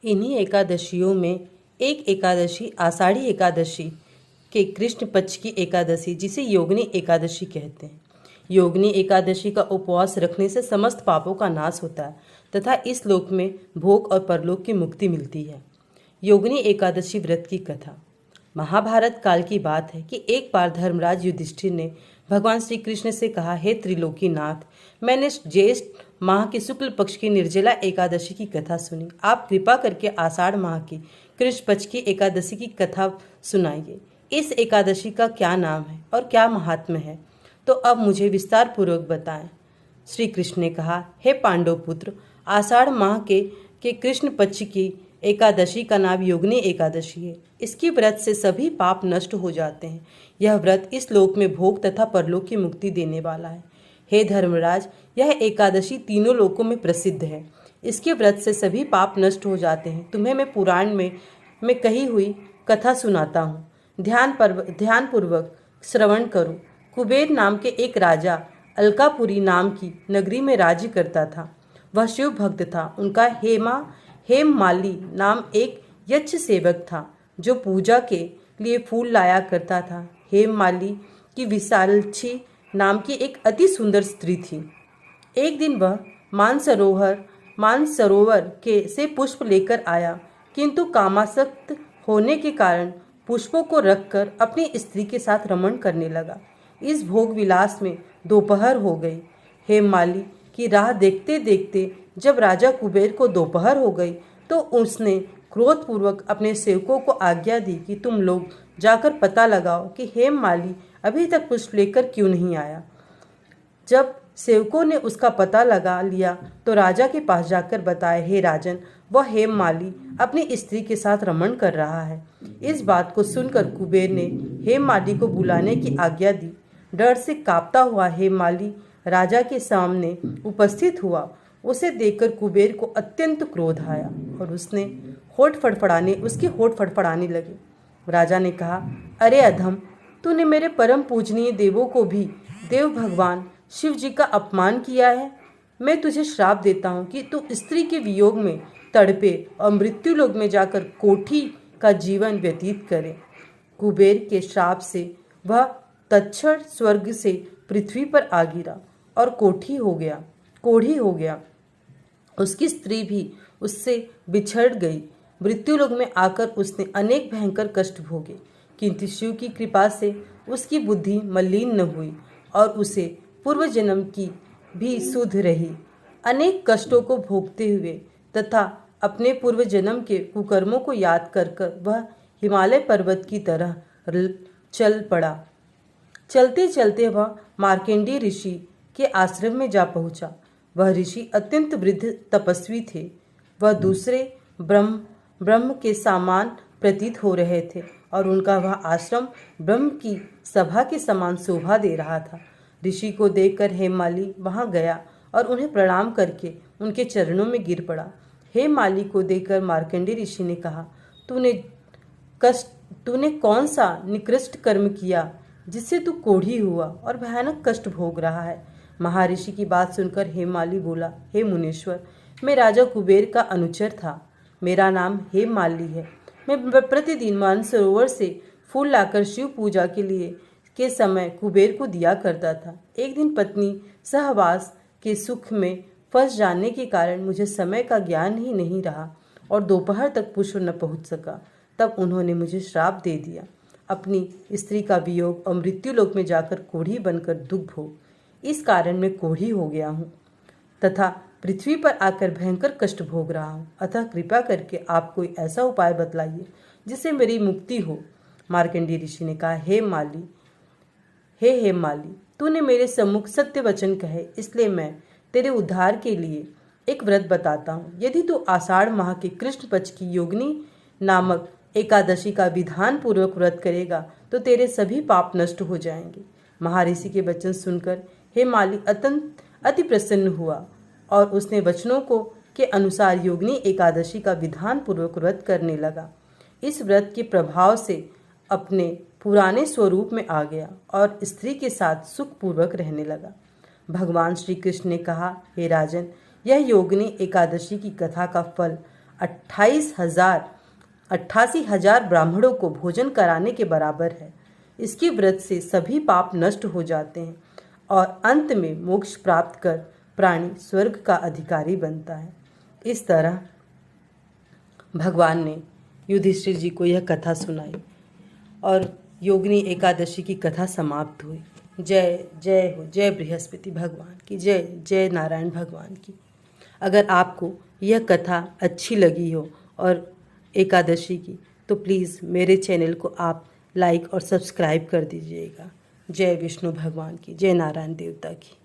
इन्हीं एकादशियों में एक एकादशी आषाढ़ी एकादशी के कृष्ण पक्ष की एकादशी, जिसे योगिनी एकादशी कहते हैं। योगिनी एकादशी का उपवास रखने से समस्त पापों का नाश होता है तथा इस लोक में भोग और परलोक की मुक्ति मिलती है। योगिनी एकादशी व्रत की कथा। महाभारत काल की बात है कि एक बार धर्मराज युधिष्ठिर ने भगवान श्री कृष्ण से कहा, हे त्रिलोकीनाथ, मैंने ज्येष्ठ माह के शुक्ल पक्ष की निर्जला एकादशी की कथा सुनी। आप कृपा करके आषाढ़ माह की कृष्ण पक्ष की एकादशी की कथा सुनाइए। इस एकादशी का क्या नाम है और क्या महात्म्य है, तो अब मुझे विस्तार पूर्वक बताएं। श्री कृष्ण ने कहा, हे पांडव पुत्र, आषाढ़ माह के कृष्ण पक्ष की एकादशी का नाम योगिनी एकादशी है। इसकी व्रत से सभी पाप नष्ट हो जाते हैं। यह व्रत इस लोक में भोग तथा परलोक की मुक्ति देने वाला है। हे धर्मराज, यह एकादशी तीनों लोकों में प्रसिद्ध है। इसके व्रत से सभी पाप नष्ट हो जाते हैं। तुम्हें मैं पुराण में कही हुई कथा सुनाता हूँ। ध्यानपूर्वक श्रवण करो। कुबेर नाम के एक राजा अलकापुरी नाम की नगरी में राज्य करता था। वह शिव भक्त था। उनका हेममाली नाम एक यक्ष सेवक था जो पूजा के लिए फूल लाया करता था। हेममाली की विशालक्षी नाम की एक अति सुंदर स्त्री थी। एक दिन वह मानसरोवर के से पुष्प लेकर आया, किंतु कामासक्त होने के कारण पुष्पों को रखकर अपनी स्त्री के साथ रमण करने लगा। इस भोग विलास में दोपहर हो गई। हेममाली की राह देखते देखते जब राजा कुबेर को दोपहर हो गई तो उसने क्रोधपूर्वक अपने सेवकों को आज्ञा दी कि तुम लोग जाकर पता लगाओ कि हेममाली अभी तक पुष्प लेकर क्यों नहीं आया। जब सेवकों ने उसका पता लगा लिया तो राजा के पास जाकर बताया, हे राजन, वह हेममाली अपनी स्त्री के साथ रमण कर रहा है। इस बात को सुनकर कुबेर ने हेममाली को बुलाने की आज्ञा दी। डर से कांपता हुआ हेममाली राजा के सामने उपस्थित हुआ। उसे देखकर कुबेर को अत्यंत क्रोध आया और उसके होठ फड़फड़ाने लगे। राजा ने कहा, अरे अधम, तूने मेरे परम पूजनीय देवों को भी, देव भगवान शिव जी का अपमान किया है। मैं तुझे श्राप देता हूँ कि तू स्त्री के वियोग में तड़पे और मृत्यु लोक में जाकर कोठी का जीवन व्यतीत करे। कुबेर के श्राप से वह तत्क्षण स्वर्ग से पृथ्वी पर आ गिरा और कोढ़ी हो गया। उसकी स्त्री भी उससे बिछड़ गई। मृत्युलोक में आकर उसने अनेक भयंकर कष्ट भोगे, किंतु शिव की कृपा से उसकी बुद्धि मलिन न हुई और उसे पूर्व जन्म की भी सुध रही। अनेक कष्टों को भोगते हुए तथा अपने पूर्व जन्म के कुकर्मों को याद कर वह हिमालय पर्वत की तरह चल पड़ा। चलते चलते वह मार्कंडेय ऋषि के आश्रम में जा पहुंचा। वह ऋषि अत्यंत वृद्ध तपस्वी थे। वह दूसरे ब्रह्म के समान प्रतीत हो रहे थे और उनका वह आश्रम ब्रह्म की सभा के समान शोभा दे रहा था। ऋषि को देखकर हेममाली वहां गया और उन्हें प्रणाम करके उनके चरणों में गिर पड़ा। हेममाली को देखकर मार्कंडेय ऋषि ने कहा, तूने कौन सा निकृष्ट कर्म किया जिससे तू कोढ़ी हुआ और भयानक कष्ट भोग रहा है। महर्षि की बात सुनकर हेममाली बोला, हे मुनीश्वर, मैं राजा कुबेर का अनुचर था। मेरा नाम हेममाली है। मैं प्रतिदिन मानसरोवर से फूल लाकर शिव पूजा के समय कुबेर को दिया करता था। एक दिन पत्नी सहवास के सुख में फंस जाने के कारण मुझे समय का ज्ञान ही नहीं रहा और दोपहर तक पुष्प न पहुंच सका। तब उन्होंने मुझे श्राप दे दिया, अपनी स्त्री का वियोग और मृत्युलोक में जाकर कोढ़ी बनकर दुख भोग। इस कारण मैं कोढ़ी हो गया हूँ तथा पृथ्वी पर आकर भयंकर कष्ट भोग रहा हूँ। अतः कृपा करके आप कोई ऐसा उपाय बतलाइए जिससे मेरी मुक्ति हो। मार्कंडेय ऋषि ने कहा, हे हेममाली, तूने मेरे सम्मुख सत्य वचन कहे, इसलिए मैं तेरे उद्धार के लिए एक व्रत बताता हूँ। यदि तू आषाढ़ माह के कृष्ण पक्ष की योगिनी नामक एकादशी का विधान पूर्वक व्रत करेगा तो तेरे सभी पाप नष्ट हो जाएंगे। महर्षि के वचन सुनकर हेममाली अति प्रसन्न हुआ और उसने वचनों के अनुसार योगिनी एकादशी का विधान पूर्वक व्रत करने लगा। इस व्रत के प्रभाव से अपने पुराने स्वरूप में आ गया और स्त्री के साथ सुखपूर्वक रहने लगा। भगवान श्री कृष्ण ने कहा, हे राजन, यह योगिनी एकादशी की कथा का फल 88,000 ब्राह्मणों को भोजन कराने के बराबर है। इसके व्रत से सभी पाप नष्ट हो जाते हैं और अंत में मोक्ष प्राप्त कर प्राणी स्वर्ग का अधिकारी बनता है। इस तरह भगवान ने युधिष्ठिर जी को यह कथा सुनाई और योगिनी एकादशी की कथा समाप्त हुई। जय जय हो, जय बृहस्पति भगवान की जय, जय नारायण भगवान की। अगर आपको यह कथा अच्छी लगी हो और एकादशी की, तो प्लीज़ मेरे चैनल को आप लाइक और सब्सक्राइब कर दीजिएगा। जय विष्णु भगवान की, जय नारायण देवता की।